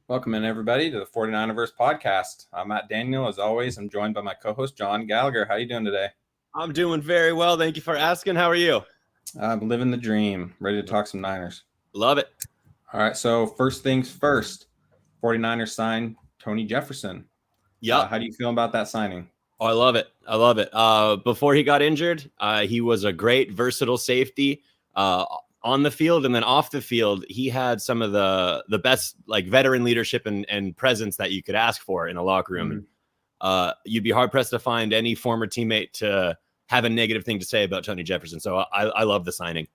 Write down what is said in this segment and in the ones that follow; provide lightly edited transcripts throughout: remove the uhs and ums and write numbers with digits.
Welcome in, everybody, to the 49ers podcast. I'm Matt Daniel. As always, I'm joined by my co-host, John Gallagher. How you doing today? I'm doing very well. Thank you for asking. How are you? I'm living the dream. Ready to talk some Niners. Love it. All right, so first things first, 49ers signed Tony Jefferson. Yep. How do you feel about that signing? Oh, I love it. I love it. Before he got injured, he was a great, versatile safety. On the field and then off the field, he had some of the best veteran leadership and presence that you could ask for in a locker room. Mm-hmm. You'd be hard pressed to find any former teammate to have a negative thing to say about Tony Jefferson. So I love the signing.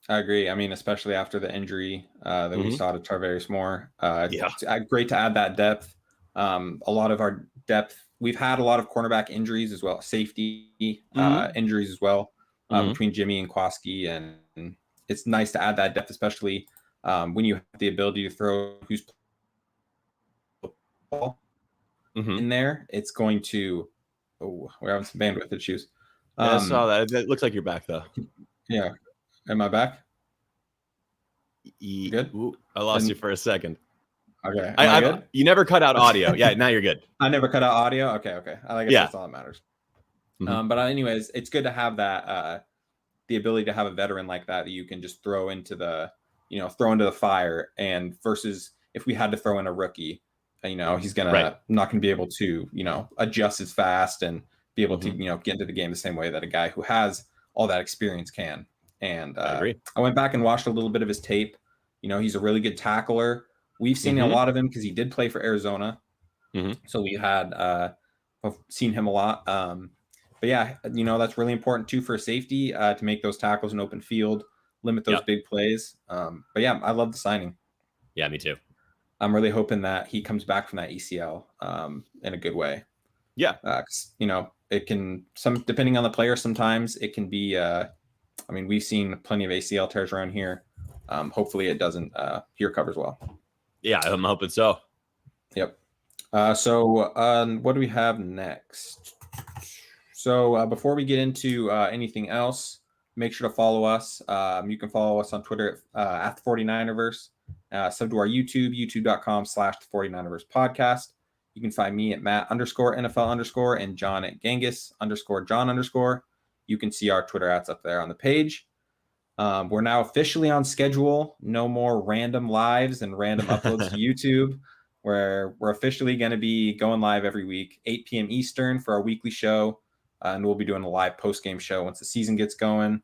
I agree. I mean, especially after the injury that we saw to Tarvarius Moore. It's great to add that depth. A lot of our depth, we've had a lot of cornerback injuries as well, safety injuries as well between Jimmy and Kwaski, and it's nice to add that depth, especially when you have the ability to throw who's ball in there. It's going to we're having some bandwidth issues. I saw that. It looks like you're back though. Yeah. Am I back? Good. Ooh, I lost you for a second. Okay. I good? You never cut out audio. Yeah, now you're good. I never cut out audio. Okay. I guess that's all that matters. But anyways, it's good to have that the ability to have a veteran like that you can just throw into the fire, and versus if we had to throw in a rookie, he's not gonna be able to adjust as fast and be able to get into the game the same way that a guy who has all that experience can. And I went back and watched a little bit of his tape. He's a really good tackler. We've seen a lot of him because he did play for Arizona, so we had seen him a lot. But yeah, that's really important too for a safety to make those tackles in open field, limit those big plays. But yeah, I love the signing. Yeah, me too. I'm really hoping that he comes back from that ACL in a good way. Yeah. It can, depending on the player, sometimes it can be, we've seen plenty of ACL tears around here. Hopefully it doesn't, he recovers well. Yeah, I'm hoping so. Yep. So what do we have next? So before we get into anything else, make sure to follow us. You can follow us on Twitter at the 49erverse. Sub to our YouTube, youtube.com/the49erverse podcast. You can find me at Matt_NFL_ and John at Genghis_John_. You can see our Twitter ads up there on the page. We're now officially on schedule. No more random lives and random uploads to YouTube. Where we're officially going to be going live every week, 8 p.m. Eastern for our weekly show. And we'll be doing a live post-game show once the season gets going.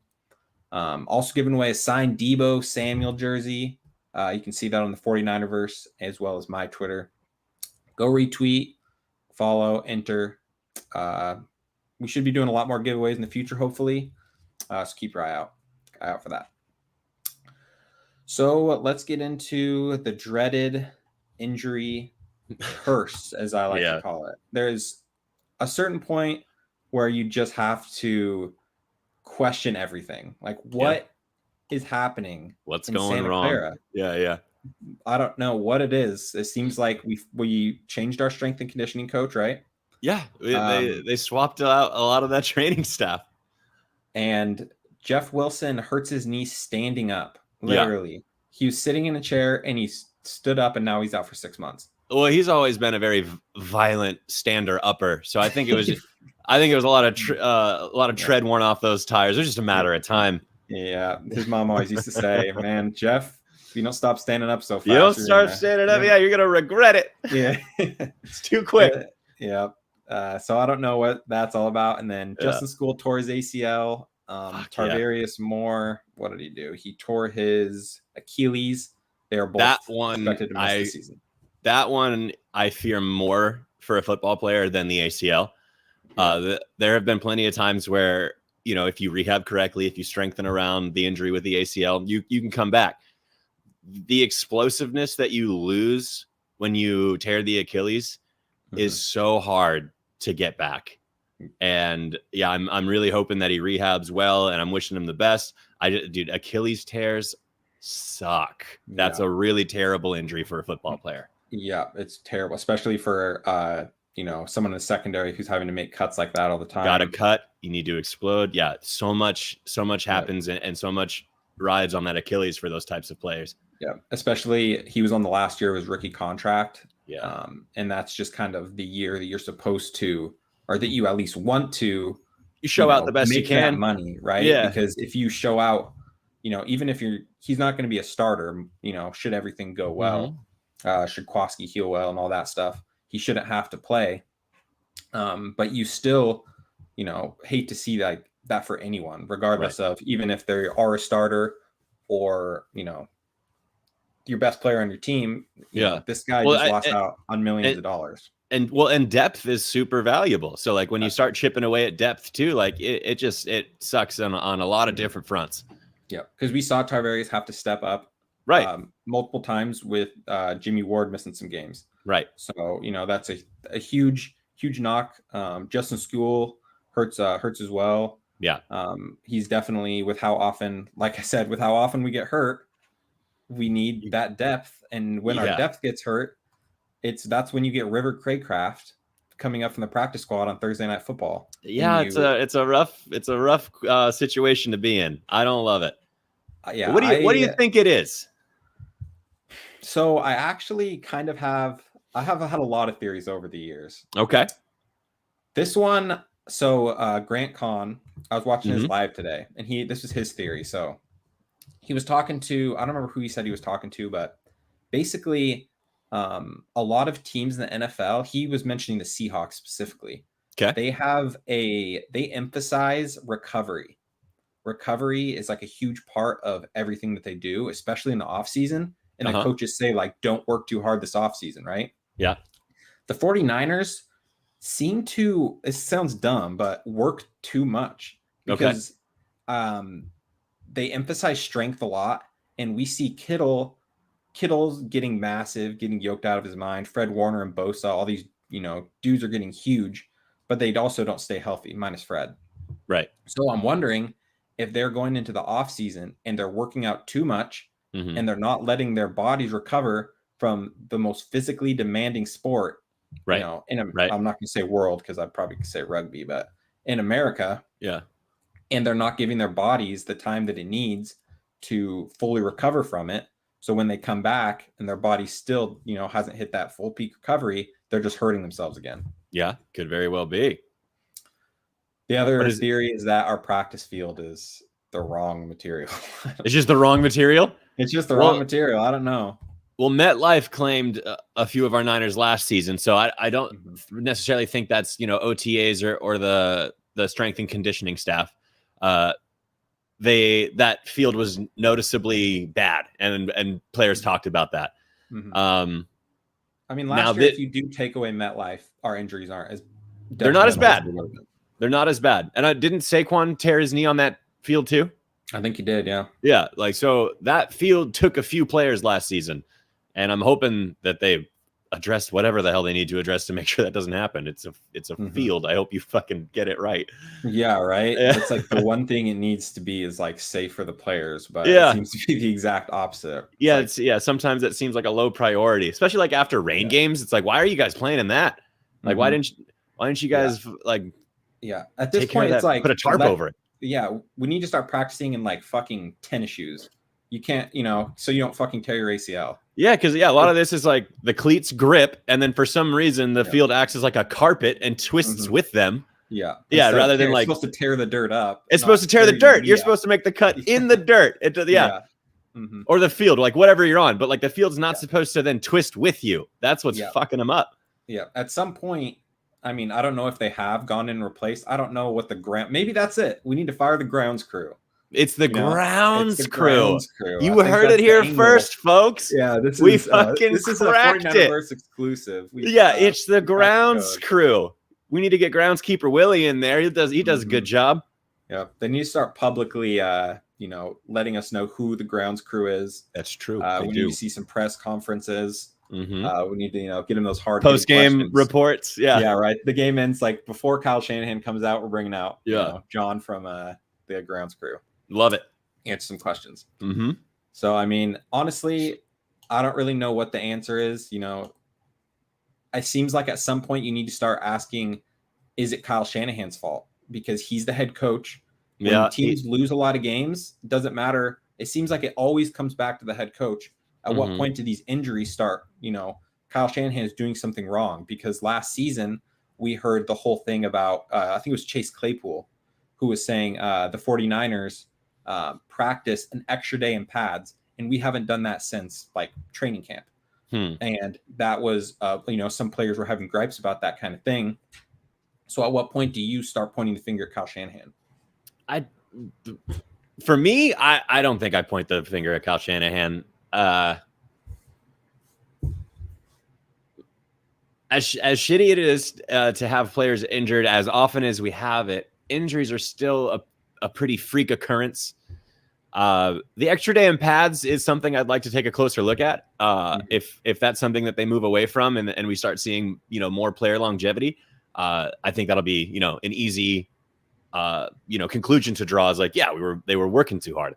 Also giving away a signed Deebo Samuel jersey. You can see that on the 49erverse as well as my Twitter. Go retweet, follow, enter. We should be doing a lot more giveaways in the future, hopefully. So keep your eye out for that. So let's get into the dreaded injury curse, as I like to call it. There's a certain point where you just have to question everything. Like, what is happening? What's going Santa wrong? Clara? Yeah. I don't know what it is. It seems like we changed our strength and conditioning coach, right? Yeah, they swapped out a lot of that training staff. And Jeff Wilson hurts his knee standing up, literally. Yeah. He was sitting in a chair, and he stood up, and now he's out for 6 months. Well, he's always been a very violent stander upper, so I think it was a lot of tread worn off those tires. It was just a matter of time. Yeah, his mom always used to say, "Man, Jeff, if you don't stop standing up so fast, you don't start standing up. Yeah, you're gonna regret it. Yeah, it's too quick." Yeah. So I don't know what that's all about. And then Justin School tore his ACL. Tarvarius Moore, what did he do? He tore his Achilles. They are both expected to miss the season. That one I fear more for a football player than the ACL. There have been plenty of times where, if you rehab correctly, if you strengthen around the injury with the ACL, you can come back. The explosiveness that you lose when you tear the Achilles is so hard to get back. And yeah, I'm really hoping that he rehabs well, and I'm wishing him the best. Dude, Achilles tears suck. That's a really terrible injury for a football player. Yeah, it's terrible, especially for someone in the secondary who's having to make cuts like that all the time. Got to cut. You need to explode. Yeah, so much happens and so much rides on that Achilles for those types of players. Yeah, especially he was on the last year of his rookie contract. Yeah. And that's just kind of the year that you're supposed to, or that you at least want to, You show out the best you make that can. money, right? Yeah. Because if you show out, even if he's not going to be a starter, should everything go well, should Kwaski heal well and all that stuff, he shouldn't have to play. But you still, hate to see that for anyone, regardless of even if they are a starter or, your best player on your team. This guy just lost out on millions of dollars. And depth is super valuable. So like when you start chipping away at depth too, like it sucks on a lot of different fronts. Yeah, because we saw Tarvarius have to step up multiple times with Jimmy Ward missing some games. Right. So that's a huge knock. Justin Skule hurts as well. Yeah. He's definitely with how often we get hurt, we need that depth. And when our depth gets hurt, that's when you get River Craycraft coming up from the practice squad on Thursday Night Football. Yeah, it's a rough situation to be in. I don't love it. Yeah. What do you think it is? So I actually kind of have had a lot of theories over the years. Okay. This one, so Grant Kahn, I was watching his live today, and this was his theory. So he was talking to, I don't remember who he said he was talking to, but basically a lot of teams in the NFL, he was mentioning the Seahawks specifically. Okay. They emphasize recovery. Recovery is like a huge part of everything that they do, especially in the off season. And the coaches say, like, don't work too hard this off season, right? Yeah. The 49ers seem to, it sounds dumb, but work too much because they emphasize strength a lot. And we see Kittle's getting massive, getting yoked out of his mind. Fred Warner and Bosa, all these, dudes are getting huge, but they also don't stay healthy, minus Fred. Right. So I'm wondering if they're going into the off season and they're working out too much and they're not letting their bodies recover from the most physically demanding sport, right? I'm not going to say world because I'd probably say rugby, but in America, and they're not giving their bodies the time that it needs to fully recover from it. So when they come back and their body still, hasn't hit that full peak recovery, they're just hurting themselves again. Yeah, could very well be. The other theory is that our practice field is the wrong material. It's just the wrong material? It's just the wrong material. I don't know. Well, MetLife claimed a few of our Niners last season, so I don't necessarily think that's OTAs or the strength and conditioning staff. That field was noticeably bad, and players talked about that. I mean, last year, if you do take away MetLife, our injuries aren't as. They're not as bad. They're not as bad. And didn't Saquon tear his knee on that field too? I think he did. Yeah. Yeah. So that field took a few players last season. And I'm hoping that they address whatever the hell they need to address to make sure that doesn't happen. It's a field. I hope you fucking get it right. Yeah, right. It's like the one thing it needs to be is like safe for the players, but it seems to be the exact opposite. Sometimes it seems like a low priority, especially like after rain games. It's like, why are you guys playing in that? Like, why didn't you guys at this point it's like put a tarp over it. Yeah, we need to start practicing in like fucking tennis shoes. You can't, so you don't fucking tear your ACL. Yeah, because a lot of this is like the cleats grip, and then for some reason the field acts as like a carpet and twists with them. Yeah. Rather than like it's supposed to tear the dirt up. It's supposed to tear the dirt. You're supposed to make the cut in the dirt. Or the field, like whatever you're on. But like the field's not supposed to then twist with you. That's what's fucking them up. Yeah. At some point, I mean, I don't know if they have gone in and replaced. I don't know what maybe that's it. We need to fire the grounds crew. It's the grounds crew. You heard it here first, folks. Yeah, this is this is a 49ers exclusive. It's the grounds crew. We need to get groundskeeper Willie in there. He does a good job. Yeah, they need to start publicly, letting us know who the grounds crew is. That's true. We need to see some press conferences. We need to get him those hard post-game reports. Yeah, right. The game ends like before Kyle Shanahan comes out. We're bringing out John from the grounds crew. Love it. Answer some questions. So, I mean, honestly, I don't really know what the answer is. It seems like at some point you need to start asking, is it Kyle Shanahan's fault? Because he's the head coach. When teams lose a lot of games, it doesn't matter. It seems like it always comes back to the head coach. At what point did these injuries start? Kyle Shanahan is doing something wrong, because last season we heard the whole thing about, I think it was Chase Claypool, who was saying the 49ers practice an extra day in pads, and we haven't done that since like training camp. And that was, some players were having gripes about that kind of thing. So at what point do you start pointing the finger at Kyle Shanahan? For me, I don't think I point the finger at Kyle Shanahan. As shitty it is to have players injured as often as we have it, injuries are still a pretty freak occurrence. The extra day in pads is something I'd like to take a closer look at. If that's something that they move away from and we start seeing, more player longevity, I think that'll be, an easy, conclusion to draw is like, yeah, they were working too hard.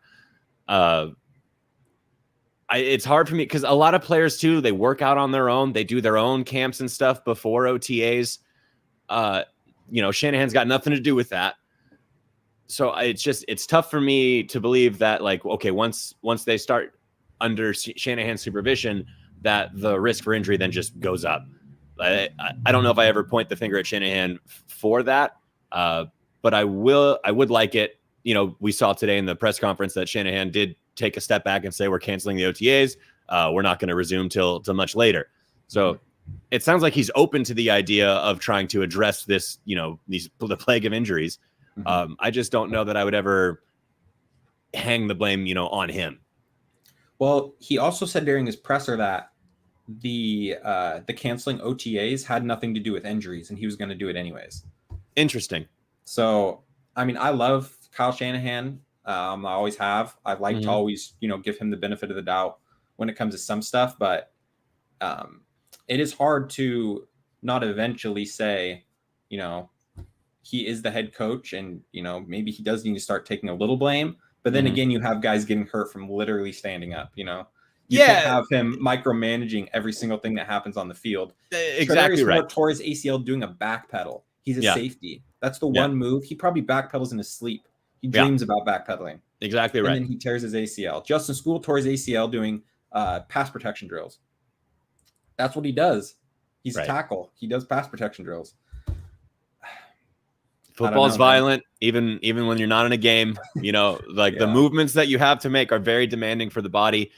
It's hard for me because a lot of players too, they work out on their own. They do their own camps and stuff before OTAs. Shanahan's got nothing to do with that. So it's tough for me to believe that, like, okay, once they start under Shanahan's supervision, that the risk for injury then just goes up. I don't know if I ever point the finger at Shanahan for that, but I would like it. We saw today in the press conference that Shanahan did take a step back and say, we're canceling the OTAs. We're not going to resume till much later. So it sounds like he's open to the idea of trying to address this, the plague of injuries. I just don't know that I would ever hang the blame, on him. Well, he also said during his presser that the canceling OTAs had nothing to do with injuries, and he was going to do it anyways. Interesting. So, I mean, I love Kyle Shanahan. I always have. I like to always, give him the benefit of the doubt when it comes to some stuff, but it is hard to not eventually say, he is the head coach, and maybe he does need to start taking a little blame. But then again, you have guys getting hurt from literally standing up. You can't have him micromanaging every single thing that happens on the field. Exactly right. Tore his ACL doing a back pedal. He's a safety. That's the one move. He probably backpedals in his sleep. He dreams about backpedaling. Exactly right. And then he tears his ACL. Justin School tore his ACL doing pass protection drills. That's what he does. He's a tackle. He does pass protection drills. Football's violent, even when you're not in a game. The movements that you have to make are very demanding for the body.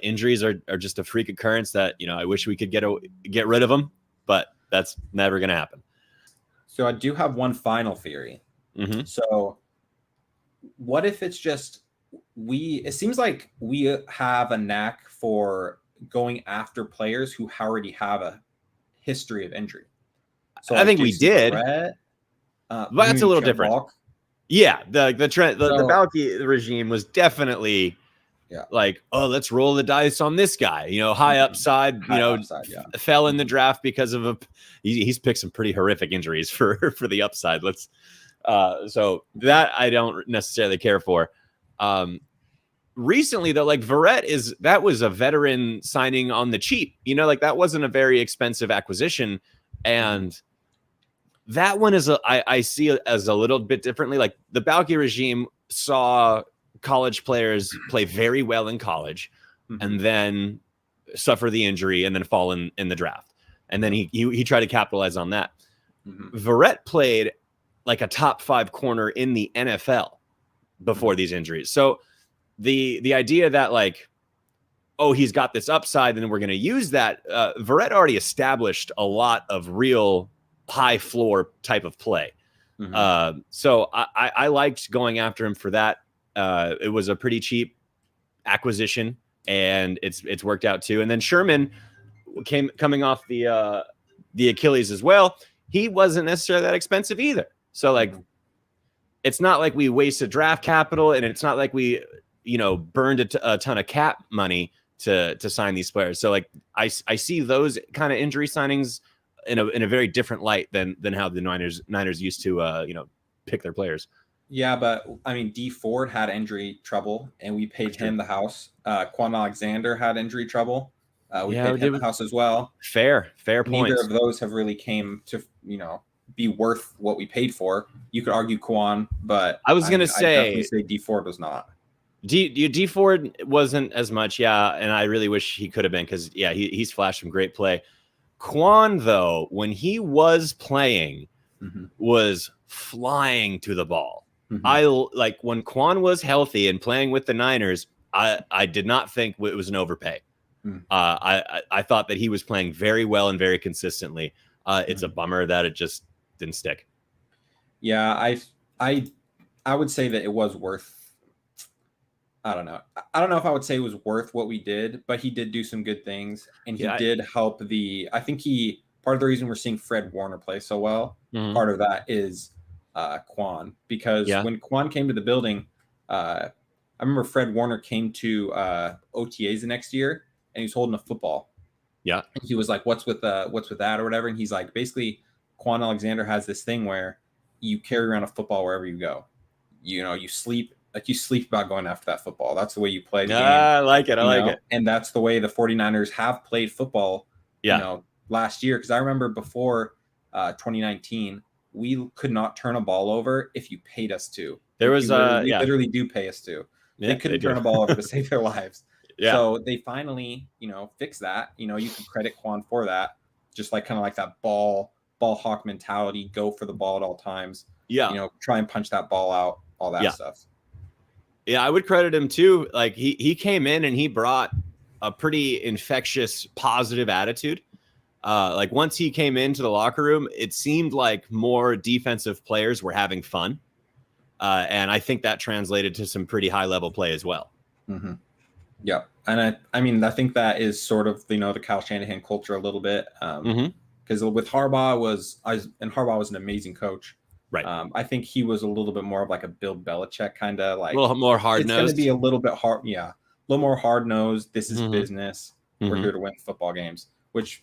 Injuries are just a freak occurrence that I wish we could get rid of them, but that's never going to happen. So I do have one final theory. So what if it's just it seems like we have a knack for going after players who already have a history of injury. So I think we did. But that's a little different. Walk? Yeah, the Baalke regime was definitely like, oh, let's roll the dice on this guy. High upside. Fell in the draft because of he's picked some pretty horrific injuries for the upside. So that I don't necessarily care for. Recently though, like that was a veteran signing on the cheap. That wasn't a very expensive acquisition, and that one is I see it as a little bit differently. Like the Baalke regime saw college players play very well in college and then suffer the injury and then fall in the draft. And then he tried to capitalize on that. Verrett played like a top 5 corner in the NFL before these injuries. So the idea that like, oh, he's got this upside and we're going to use that. Verrett already established a lot of real high floor type of play. So I liked going after him for that. It was a pretty cheap acquisition and it's worked out too. And then Sherman coming off the Achilles as well. He wasn't necessarily that expensive either. So like, it's not like we wasted draft capital and it's not like we, burned a ton of cap money to sign these players. So like, I see those kind of injury signings in a very different light than how the Niners used to pick their players. Yeah, but I mean, D Ford had injury trouble, and we paid him the house. Quan Alexander had injury trouble. We paid him the house as well. Fair point. Neither of those have really came to be worth what we paid for. You could argue Quan, but I was going to say D Ford was not. D Ford wasn't as much, yeah, and I really wish he could have been because he's flashed some great play. Quan, though, when he was playing, was flying to the ball. I like when Quan was healthy and playing with the Niners. I did not think it was an overpay. I thought that he was playing very well and very consistently. It's a bummer that it just didn't stick. Yeah, I would say that it was worth. I don't know. I don't know if I would say it was worth what we did, but he did do some good things, and he did help the. I think part of the reason we're seeing Fred Warner play so well. Part of that is Quan, because when Quan came to the building, I remember Fred Warner came to OTAs the next year, and he was holding a football. Yeah, and he was like, "What's with that or whatever?" And he's like, basically, Quan Alexander has this thing where you carry around a football wherever you go. You sleep. Like you sleep about going after that football. That's the way you play the game. I like it. I like it. And that's the way the 49ers have played football, last year. Because I remember before 2019, we could not turn a ball over if you paid us to. There was we literally do pay us to. They couldn't turn a ball over to save their lives. So they finally, fixed that. You can credit Quan for that. Just like kind of like that ball hawk mentality, go for the ball at all times. Yeah. Try and punch that ball out, all that stuff. Yeah, I would credit him too. Like he came in and he brought a pretty infectious, positive attitude. Like once he came into the locker room, it seemed like more defensive players were having fun. And I think that translated to some pretty high level play as well. Yeah. And I mean, I think that is sort of, the Kyle Shanahan culture a little bit. Because with Harbaugh was an amazing coach. Right. I think he was a little bit more of like a Bill Belichick kind of like a little more hard-nosed. It's going to be a little bit hard. Yeah. A little more hard-nosed. This is business. We're here to win football games, which,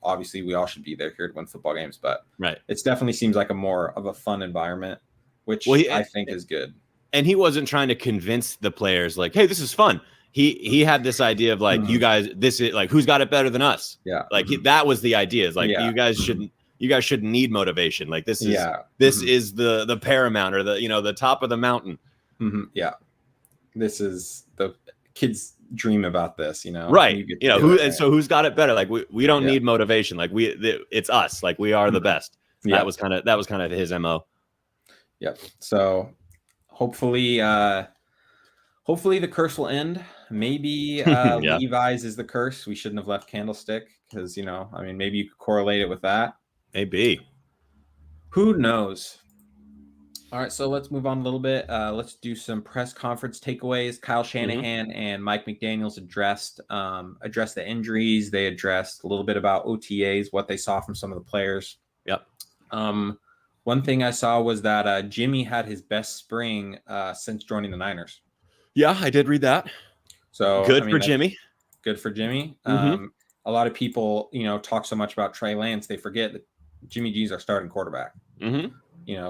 obviously we all should be there here to win football games, but it definitely seems like a more of a fun environment, which I think is good. And he wasn't trying to convince the players like, hey, this is fun. He had this idea of like, you guys, this is like, who's got it better than us? Yeah. Like that was the idea. Is like, you guys shouldn't need motivation. Like this is the paramount or the top of the mountain. Yeah. This is the kids dream about this, right. So who's got it better? Like we don't need motivation. Like it's us. Like we are the best. So that was kind of his MO. Yep. So hopefully the curse will end. Maybe Levi's is the curse. We shouldn't have left Candlestick because, maybe you could correlate it with that. Maybe. Who knows? All right, so let's move on a little bit. Let's do some press conference takeaways. Kyle Shanahan and Mike McDaniels addressed the injuries. They addressed a little bit about OTAs, what they saw from some of the players. Yep. One thing I saw was that Jimmy had his best spring since joining the Niners. Yeah, I did read that. So good for Jimmy. Good for Jimmy. A lot of people, talk so much about Trey Lance, they forget that Jimmy G's our starting quarterback.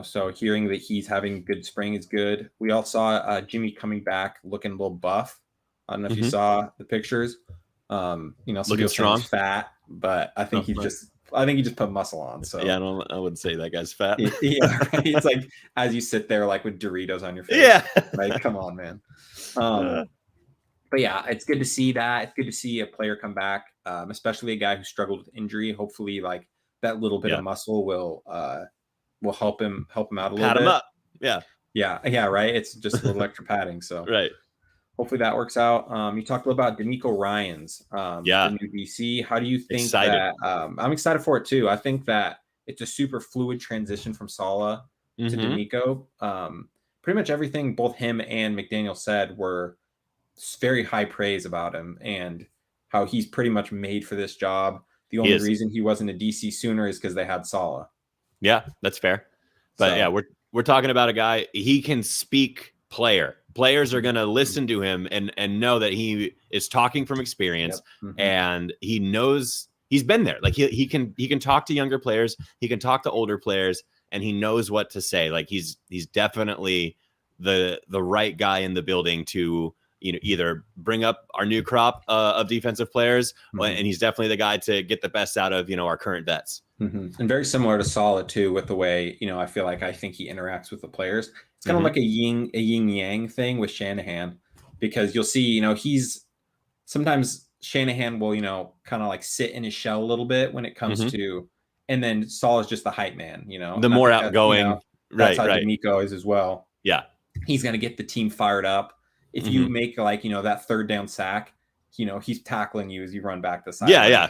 So hearing that he's having good spring is good. We all saw Jimmy coming back looking a little buff. I don't know if you saw the pictures. Looking strong, fat, but I think he just put muscle on. So yeah, I wouldn't say that guy's fat. Yeah, right? It's like as you sit there like with Doritos on your face. Yeah, like come on, man. But yeah, it's good to see that. It's good to see a player come back, especially a guy who struggled with injury. Hopefully, like that little bit of muscle will help him out a little bit. Pat him up. Yeah. Right. It's just a little extra padding. So right. Hopefully that works out. You talked a little about DeMeco Ryans, the new DC. How do you think that? I'm excited for it too. I think that it's a super fluid transition from Saleh to DeMeco. Pretty much everything both him and McDaniel said were very high praise about him and how he's pretty much made for this job. The only reason he wasn't a DC sooner is because they had Saleh. Yeah, that's fair. But we're talking about a guy, he can speak player. Players are going to listen to him and know that he is talking from experience and he knows he's been there. Like he can talk to younger players. He can talk to older players and he knows what to say. Like he's definitely the right guy in the building to, either bring up our new crop of defensive players and he's definitely the guy to get the best out of, our current vets. And very similar to Saleh too, with the way, I think he interacts with the players. It's kind of like a yin yang thing with Shanahan. because you'll see, he's sometimes Shanahan will, kind of like sit in his shell a little bit when it comes to, and then Saul is just the hype man, the and more I think outgoing. that's how Right. D'Amico is as well. Yeah. He's going to get the team fired up. If you make like, that third down sack, he's tackling you as you run back the side. Yeah.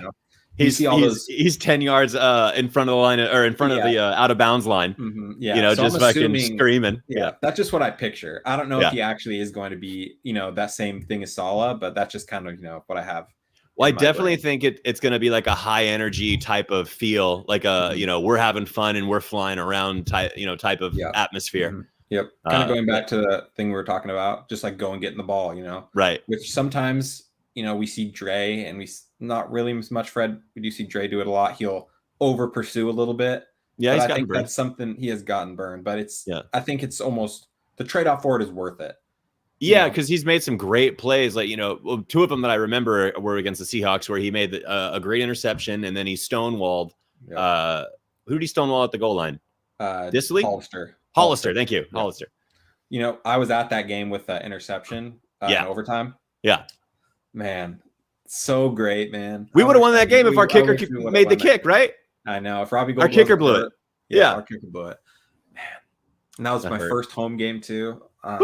He's 10 yards in front of the line or in front of the out of bounds line. Yeah. So just fucking screaming. Yeah. That's just what I picture. I don't know if Yeah. he actually is going to be, that same thing as Salah, but that's just kind of, what I have. Well, I definitely think it's going to be like a high energy type of feel, like a, we're having fun and we're flying around type of atmosphere. Yep. Kind of going back to the thing we were talking about, just like go and get in the ball, Right. Which sometimes, we see Dre and we not really as much Fred. We do see Dre do it a lot. He'll over pursue a little bit. Yeah. I think that's something he has gotten burned, but I think it's almost the trade-off for it is worth it. Yeah, because he's made some great plays. Like, two of them that I remember were against the Seahawks, where he made a great interception, and then he stonewalled. Yep. Who did he stonewall at the goal line? Dissly? Hollister. Thank you. Yeah. Hollister. I was at that game with the interception in overtime. Yeah. Man, so great, man. We would have won that game if our kicker made the kick, right? I know. If Robbie Gold our kicker blew it. Yeah. Our kicker blew it. Man. And that was my first home game, too. I'm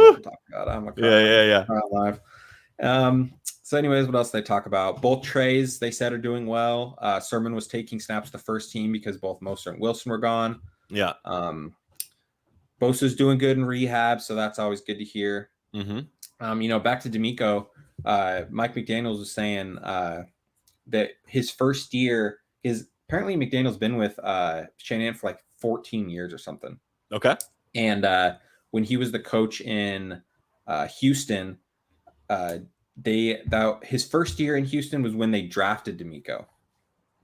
live. So anyways, what else did they talk about? Both Treys, they said, are doing well. Sermon was taking snaps to first team because both Mostert and Wilson were gone. Yeah. Bosa's doing good in rehab, so that's always good to hear. Back to D'Amico, Mike McDaniels was saying that his first year apparently McDaniel's been with Shanahan for like 14 years or something. Okay. And when he was the coach in Houston, his first year in Houston was when they drafted D'Amico.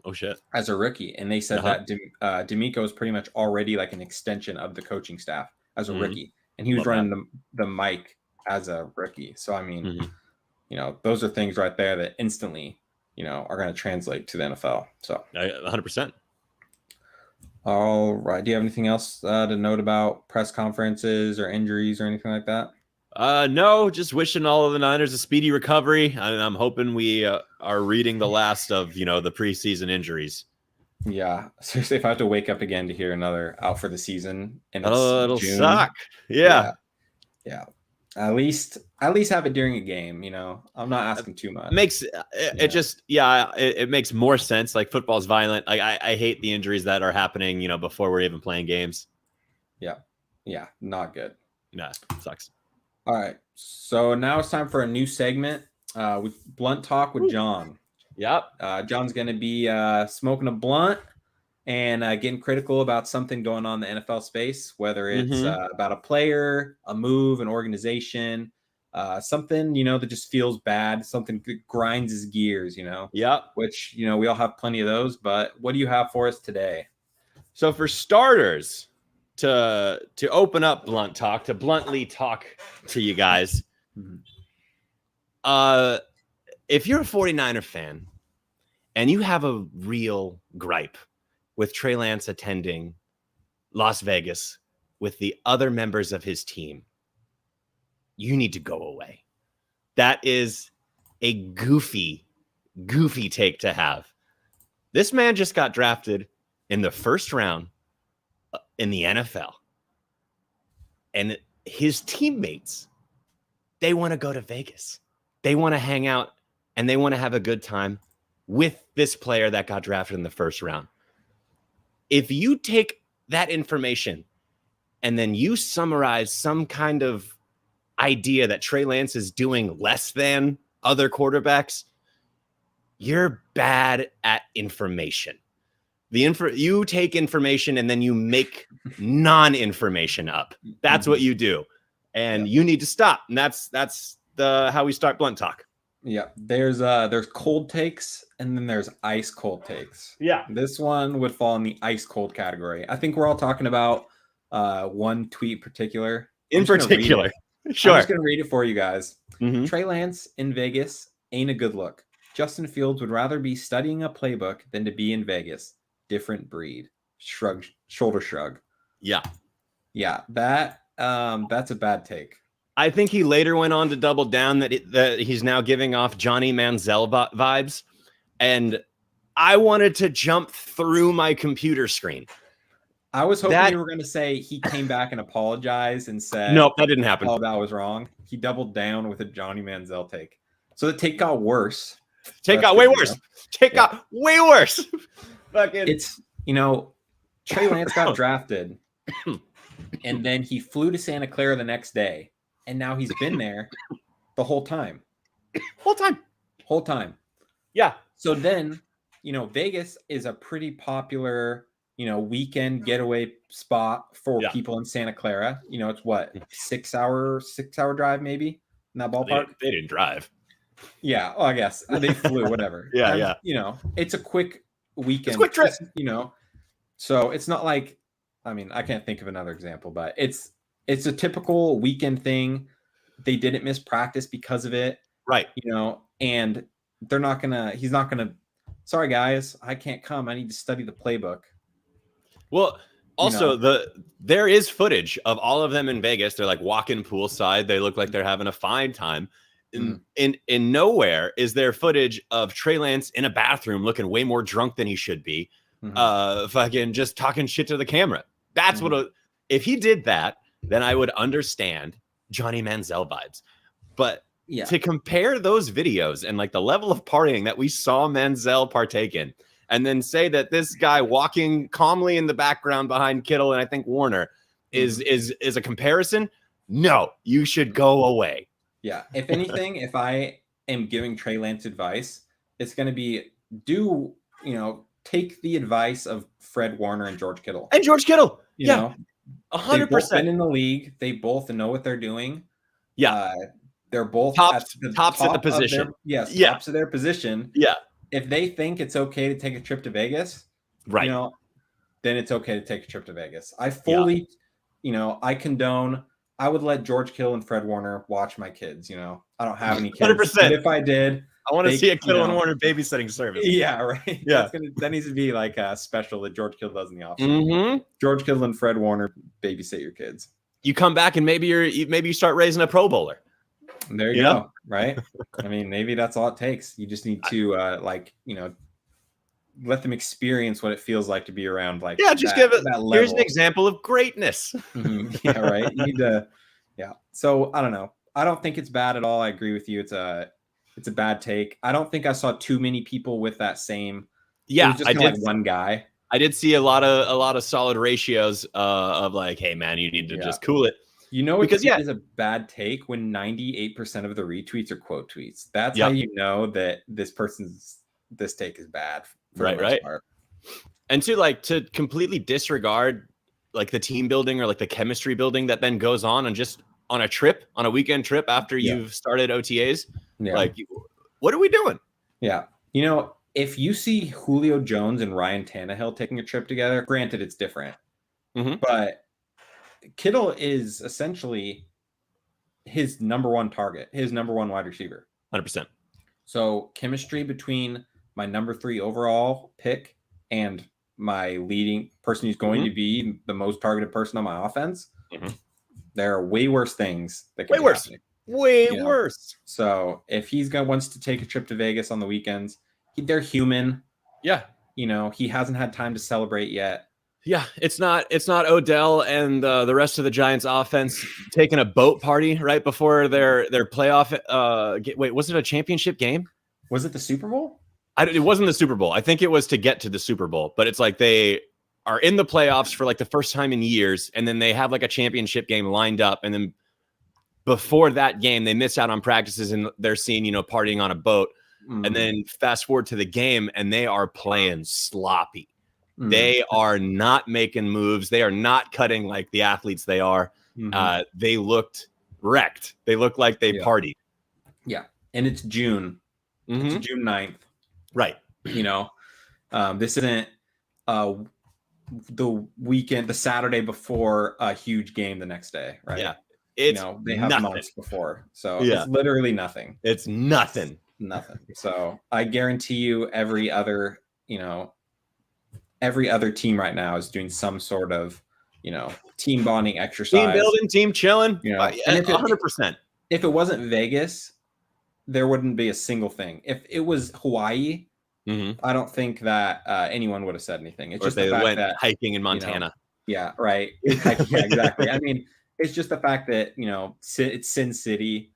Oh shit! As a rookie, and they said that D'Amico is pretty much already like an extension of the coaching staff as a rookie, and he was running the mic as a rookie. So I mean, those are things right there that instantly, are going to translate to the NFL. So 100%. All right. Do you have anything else to note about press conferences or injuries or anything like that? No, just wishing all of the Niners a speedy recovery. I'm hoping we are reading the last of, the preseason injuries. Yeah. Seriously, if I have to wake up again to hear another out for the season and it'll suck. Yeah. At least have it during a game, I'm not asking too much. It makes more sense. Like, football's violent. Like, I hate the injuries that are happening, before we're even playing games. Yeah. Not good. Nah, sucks. All right. So now it's time for a new segment with Blunt Talk with John. Yep. John's going to be smoking a blunt and getting critical about something going on in the NFL space, whether it's about a player, a move, an organization, something, that just feels bad, something that grinds his gears, Yeah. Which, we all have plenty of those. But what do you have for us today? So for starters, to open up Blunt Talk, to bluntly talk to you guys, if you're a 49er fan and you have a real gripe with Trey Lance attending Las Vegas with the other members of his team, you need to go away. That is a goofy take to have. This man just got drafted in the first round in the NFL. And his teammates, they want to go to Vegas. They want to hang out and they want to have a good time with this player that got drafted in the first round. If you take that information and then you summarize some kind of idea that Trey Lance is doing less than other quarterbacks, you're bad at information. You take information and then you make non-information up. That's what you do. And you need to stop. And that's how we start Blunt Talk. Yeah. There's cold takes and then there's ice cold takes. Yeah. This one would fall in the ice cold category. I think we're all talking about one tweet in particular. Sure. I'm just going to read it for you guys. Trey Lance in Vegas ain't a good look. Justin Fields would rather be studying a playbook than to be in Vegas. Different breed. Shoulder shrug. Yeah. Yeah. That's a bad take. I think he later went on to double down that he's now giving off Johnny Manziel vibes, and I wanted to jump through my computer screen. I was hoping you were going to say he came back and apologized and said, nope, that didn't happen. Oh, that was wrong. He doubled down with a Johnny Manziel take. So the take got worse. Take got way worse. Take got way worse. Fucking. It's, Trey Lance got drafted and then he flew to Santa Clara the next day. And now he's been there the whole time. Whole time. Yeah. So then, Vegas is a pretty popular, weekend getaway spot for people in Santa Clara. It's what, 6 hour drive maybe in that ballpark? They didn't drive. Yeah. Well, I guess they flew, whatever. Yeah. It's a quick weekend. Quick trip. So it's not like, I can't think of another example, but it's a typical weekend thing. They didn't miss practice because of it. Right. And he's not gonna, sorry guys, I can't come. I need to study the playbook. Well, also there is footage of all of them in Vegas. They're like walking poolside. They look like they're having a fine time. In nowhere is there footage of Trey Lance in a bathroom looking way more drunk than he should be. Fucking just talking shit to the camera. That's if he did that, then I would understand Johnny Manziel vibes. But to compare those videos and like the level of partying that we saw Manziel partake in, and then say that this guy walking calmly in the background behind Kittle and I think Warner is a comparison, no, you should go away. Yeah. If anything, if I am giving Trey Lance advice, it's going to be take the advice of Fred Warner and George Kittle. You know, 100%. They've both been in the league. They both know what they're doing. Yeah. They're both tops at the position. Tops of their position. Yeah. If they think it's okay to take a trip to Vegas, right, then it's okay to take a trip to Vegas. I fully, I condone. I would let George Kittle and Fred Warner watch my kids. I don't have any kids. 100%. But if I did, I want to see a Kittle and Warner babysitting service. Yeah, right. Yeah, that needs to be like a special that George Kittle does in the offseason. George Kittle and Fred Warner babysit your kids. You come back and maybe you start raising a Pro Bowler. There you go. Right. Maybe that's all it takes. You just need to let them experience what it feels like to be around. Like, just give it that level. Here's an example of greatness. Yeah. Right. You need to. Yeah. So I don't know. I don't think it's bad at all. I agree with you. It's a bad take. I don't think I saw too many people with that same. Yeah. I did. Like one guy. I did see a lot of solid ratios of like, hey man, you need to just cool it. Because is a bad take when 98% of the retweets are quote tweets. That's how you know that this take is bad. Right. Part. And to completely disregard like the team building or like the chemistry building that then goes on a weekend trip after you've started OTAs. Yeah. Like, what are we doing? Yeah. If you see Julio Jones and Ryan Tannehill taking a trip together, granted it's different, but Kittle is essentially his number one target, his number one wide receiver. 100%. So chemistry between my number 3 overall pick and my leading person who's going to be the most targeted person on my offense. There are way worse things that can happen. Way worse. So if he's wants to take a trip to Vegas on the weekends, they're human. Yeah. He hasn't had time to celebrate yet. Yeah, it's not Odell and the rest of the Giants offense taking a boat party right before their playoff. Wait, was it a championship game? Was it the Super Bowl? It wasn't the Super Bowl. I think it was to get to the Super Bowl, but it's like they are in the playoffs for like the first time in years, and then they have like a championship game lined up, and then before that game, they miss out on practices and they're seen, partying on a boat, and then fast forward to the game, and they are playing sloppy. They are not making moves. They are not cutting like the athletes they are. They looked wrecked. They looked like they partied. Yeah. And it's June. It's June 9th. Right. This isn't the weekend, the Saturday before a huge game the next day. Right. Yeah. It's they have nothing. months before. So it's literally nothing. It's nothing. Nothing. So I guarantee you every other team right now is doing some sort of team bonding Team exercise. building, team chilling. And if 100%. If it wasn't Vegas, there wouldn't be a single thing. If it was Hawaii, I don't think that anyone would have said anything. It's Or just if the they fact went that hiking in Montana. yeah, right. Yeah, exactly. I mean, it's just the fact that it's Sin City.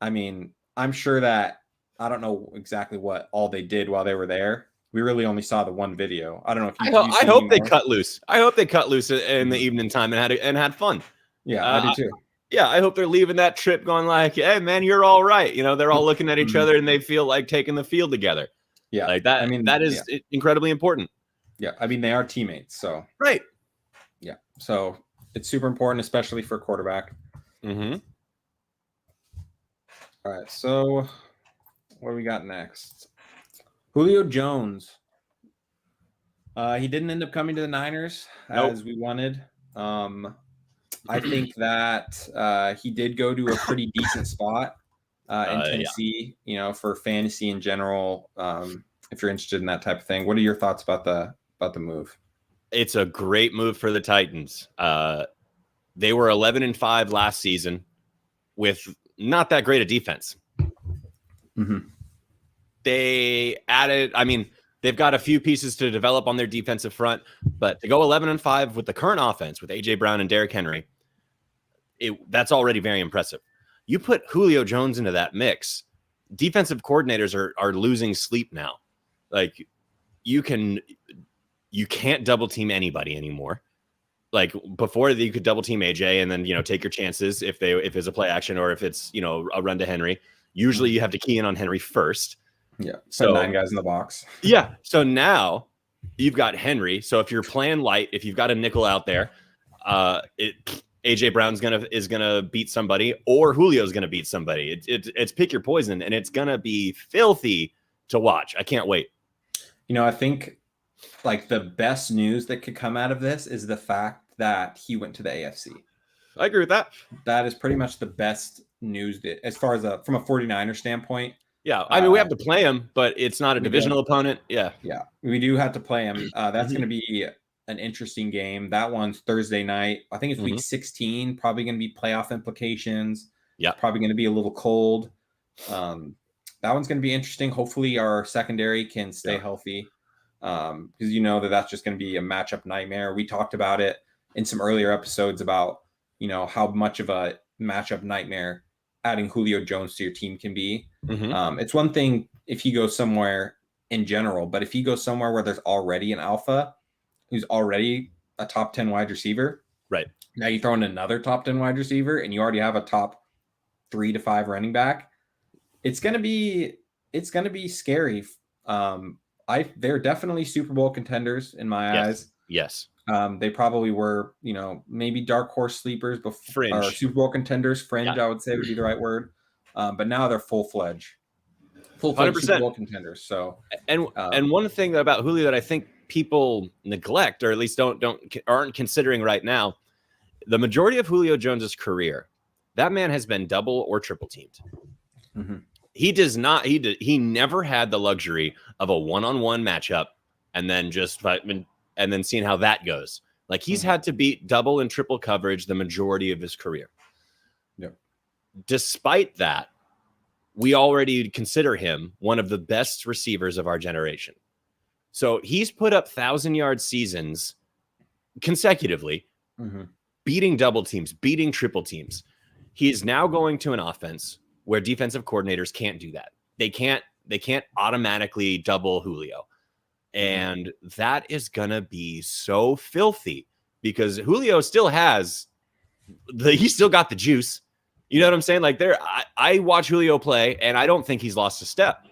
I mean, I'm sure that I don't know exactly what all they did while they were there. We really only saw the one video. I don't know if I hope they cut loose. I hope they cut loose in the evening time and had fun. Yeah, I do too. Yeah, I hope they're leaving that trip going like, hey, man, you're all right. They're all looking at each other and they feel like taking the field together. Yeah. Like that. I mean, that is incredibly important. Yeah. I mean, they are teammates. So, right. Yeah. So it's super important, especially for a quarterback. Mm-hmm. All right. So what do we got next? Julio Jones. He didn't end up coming to the Niners as we wanted. I think that he did go to a pretty decent spot in Tennessee, for fantasy in general. If you're interested in that type of thing, what are your thoughts about the move? It's a great move for the Titans. They were 11-5 last season with not that great a defense. Mm-hmm. They added, they've got a few pieces to develop on their defensive front, but to go 11-5 with the current offense with A.J. Brown and Derrick Henry, that's already very impressive. You put Julio Jones into that mix, defensive coordinators are losing sleep now. Like you can't double team anybody anymore. Like before, you could double team AJ and then take your chances if it's a play action or if it's a run to Henry. Usually you have to key in on Henry first. Yeah, so 9 guys in the box. Yeah, so now you've got Henry. So if you're playing light, if you've got a nickel out there, AJ Brown's is gonna beat somebody, or Julio's gonna beat somebody. It's pick your poison, and it's gonna be filthy to watch. I can't wait. I think like the best news that could come out of this is the fact that he went to the AFC. I agree with that. That is pretty much the best news that, as far as from a 49er standpoint. Yeah, we have to play him, but it's not a divisional opponent. Yeah, we do have to play him. That's going to be an interesting game. That one's Thursday night. I think it's week 16. Probably going to be playoff implications. Yeah, probably going to be a little cold. That one's going to be interesting. Hopefully, our secondary can stay healthy, because that's just going to be a matchup nightmare. We talked about it in some earlier episodes about how much of a matchup nightmare adding Julio Jones to your team can be. It's one thing if he goes somewhere in general, but if he goes somewhere where there's already an alpha who's already a top 10 wide receiver, right? Now you throw in another top 10 wide receiver and you already have a top 3 to 5 running back. It's going to be scary. They're definitely Super Bowl contenders in my eyes. Yes. They probably were, maybe dark horse sleepers before, or Super Bowl contenders. Fringe, I would say would be the right word. But now they're full-fledged Super Bowl contenders. So, and one thing about Julio that I think people neglect, or at least aren't considering right now, the majority of Julio Jones's career, that man has been double or triple teamed. Mm-hmm. He never had the luxury of a one-on-one matchup and then seeing how that goes. Like he's had to beat double and triple coverage the majority of his career. Yep. Despite that, we already consider him one of the best receivers of our generation. So he's put up 1,000-yard seasons consecutively, beating double teams, beating triple teams. He is now going to an offense where defensive coordinators can't do that. They can't automatically double Julio. And that is going to be so filthy because Julio still he's still got the juice. You know what I'm saying? Like I watch Julio play and I don't think he's lost a step.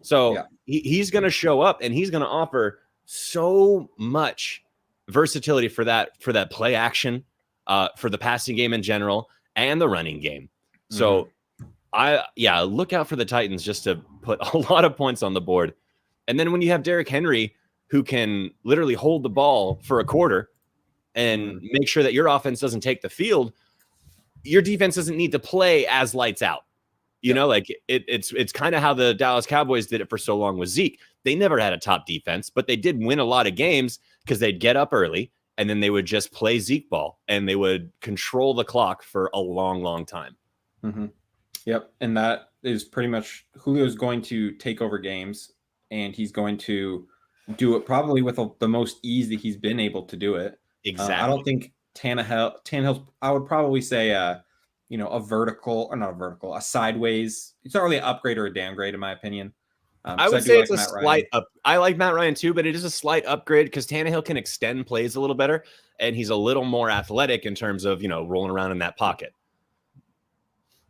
So he's going to show up and he's going to offer so much versatility for that play action, for the passing game in general and the running game. So look out for the Titans just to put a lot of points on the board. And then when you have Derrick Henry, who can literally hold the ball for a quarter and make sure that your offense doesn't take the field, your defense doesn't need to play as lights out. Like it's kind of how the Dallas Cowboys did it for so long with Zeke. They never had a top defense, but they did win a lot of games because they'd get up early and then they would just play Zeke ball, and they would control the clock for a long, long time. Mm-hmm. Yep, and that is pretty much Julio's going to take over games, and he's going to do it probably with the most ease that he's been able to do it. Exactly. I don't think Tannehill's. I would probably say, a vertical or not a vertical, a sideways. It's not really an upgrade or a downgrade in my opinion. I would say it's a slight up. I like Matt Ryan too, but it is a slight upgrade because Tannehill can extend plays a little better, and he's a little more athletic in terms of rolling around in that pocket.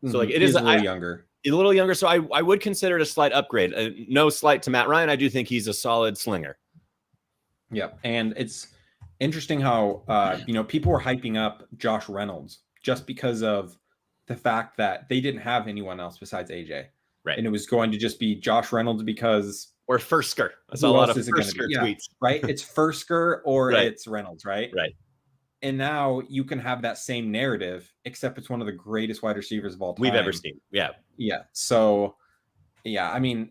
So like it is a little younger. A little younger, so I would consider it a slight upgrade. No slight to Matt Ryan. I do think he's a solid slinger. Yeah, and it's interesting how people were hyping up Josh Reynolds just because of the fact that they didn't have anyone else besides AJ. Right. And it was going to just be Josh Reynolds because or Fursker. I saw a lot of Fursker tweets. Right? It's Fursker or right. It's Reynolds, right? Right. And now you can have that same narrative, except it's one of the greatest wide receivers of all time we've ever seen. Yeah. Yeah. So, yeah, I mean,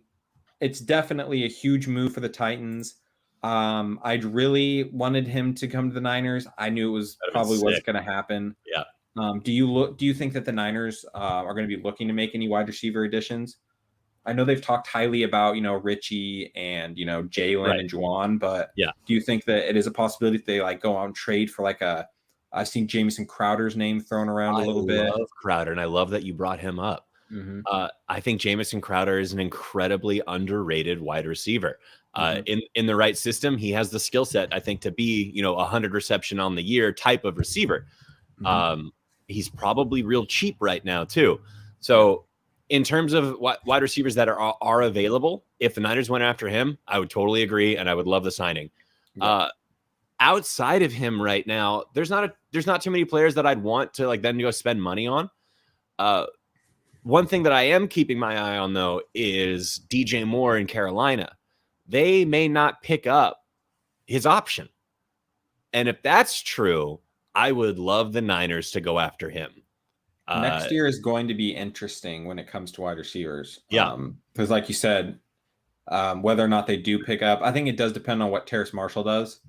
it's definitely a huge move for the Titans. I'd really wanted him to come to the Niners. I knew it was probably what's going to happen. Yeah. Do you think that the Niners are going to be looking to make any wide receiver additions? I know they've talked highly about, Richie and, Jalen and Juwan, but yeah. Do you think that it is a possibility that they go out and trade for I've seen Jamison Crowder's name thrown around a little bit. I love Crowder, and I love that you brought him up. Mm-hmm. I think Jamison Crowder is an incredibly underrated wide receiver. In the right system, he has the skill set, I think, to be, 100 reception on the year type of receiver. Mm-hmm. He's probably real cheap right now too. So in terms of wide receivers that are available, if the Niners went after him, I would totally agree, and I would love the signing. Yeah. Outside of him right now, there's not too many players that I'd want to then go spend money on. One thing that I am keeping my eye on though is DJ Moore in Carolina. They may not pick up his option, and if that's true, I would love the Niners to go after him. Next year is going to be interesting when it comes to wide receivers. Yeah. Because like you said, whether or not they do pick up, I think it does depend on what Terrace Marshall does.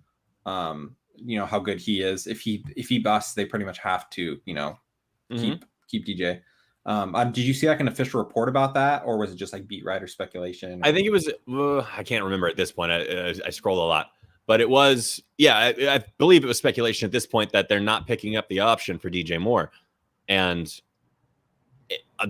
How good he is. If he busts, they pretty much have to, keep DJ. Did you see an official report about that, or was it just beat writer speculation? I think it was, I can't remember at this point. I scrolled a lot. But it was, I believe it was speculation at this point that they're not picking up the option for DJ Moore. And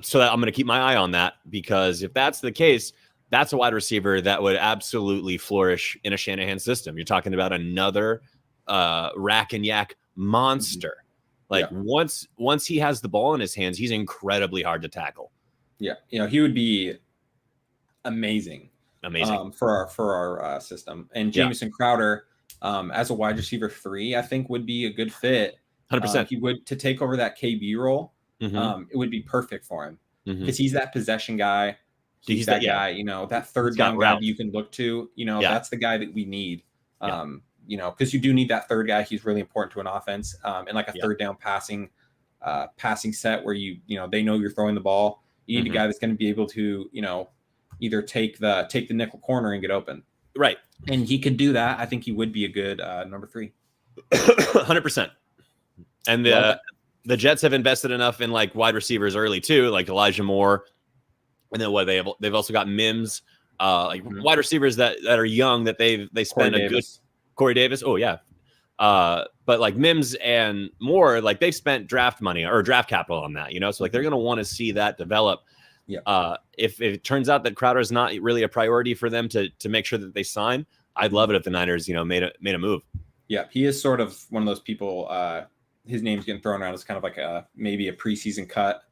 so I'm going to keep my eye on that, because if that's the case, that's a wide receiver that would absolutely flourish in a Shanahan system. You're talking about another rack and yak monster. Once he has the ball in his hands, he's incredibly hard to tackle. Yeah. He would be amazing. For our system. And Jamison Crowder, as a wide receiver 3, I think would be a good fit. 100%. He would to take over that KB role. Mm-hmm. It would be perfect for him because he's that possession guy. He's that guy, that third down guy that you can look to. That's the guy that we need. Because you do need that third guy. He's really important to an offense. And a third down passing set where they know you're throwing the ball. You need a guy that's going to be able to either take the nickel corner and get open. Right. And he could do that. I think he would be a good number 3. 100%. And the Jets have invested enough in wide receivers early too, like Elijah Moore. And then they've also got Mims, wide receivers that are young that they spend Corey Davis. Oh yeah. But Mims and Moore, they've spent draft money or draft capital on that, so they're going to want to see that develop. Yeah. If it turns out that Crowder is not really a priority for them to make sure that they sign, I'd love it if the Niners, made a move. Yeah, he is sort of one of those people. His name's getting thrown around as kind of maybe a preseason cut.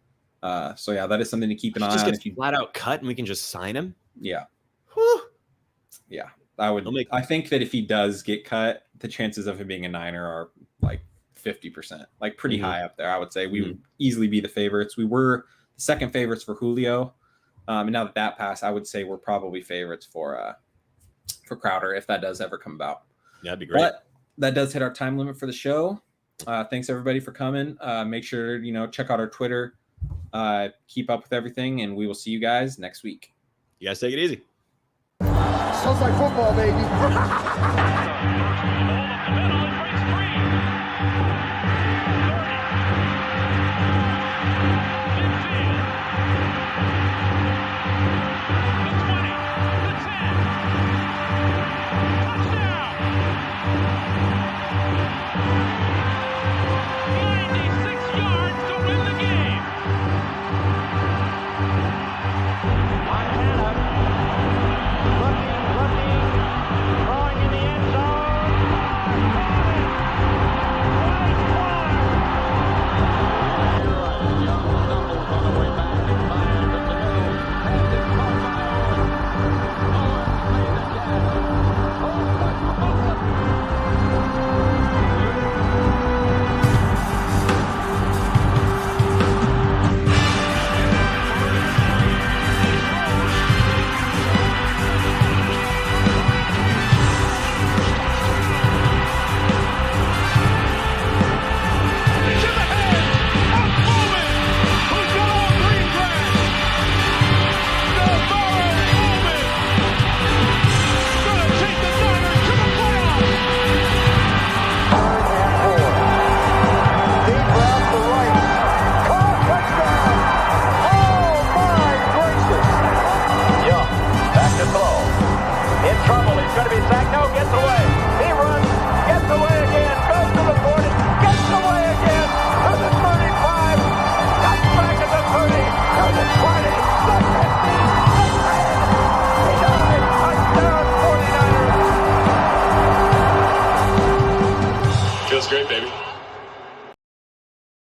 So yeah, that is something to keep an eye on. If you flat out cut and we can just sign him. Yeah. Whew. Yeah, I think that if he does get cut, the chances of him being a Niner are 50%, pretty high up there. I would say we would easily be the favorites. We were the second favorites for Julio, and now that passed, I would say we're probably favorites for Crowder if that does ever come about. Yeah, that'd be great. But that does hit our time limit for the show. Thanks everybody for coming. Make sure check out our Twitter. Keep up with everything, and we will see you guys next week. You guys take it easy. Sounds like football, baby. Feels great, baby.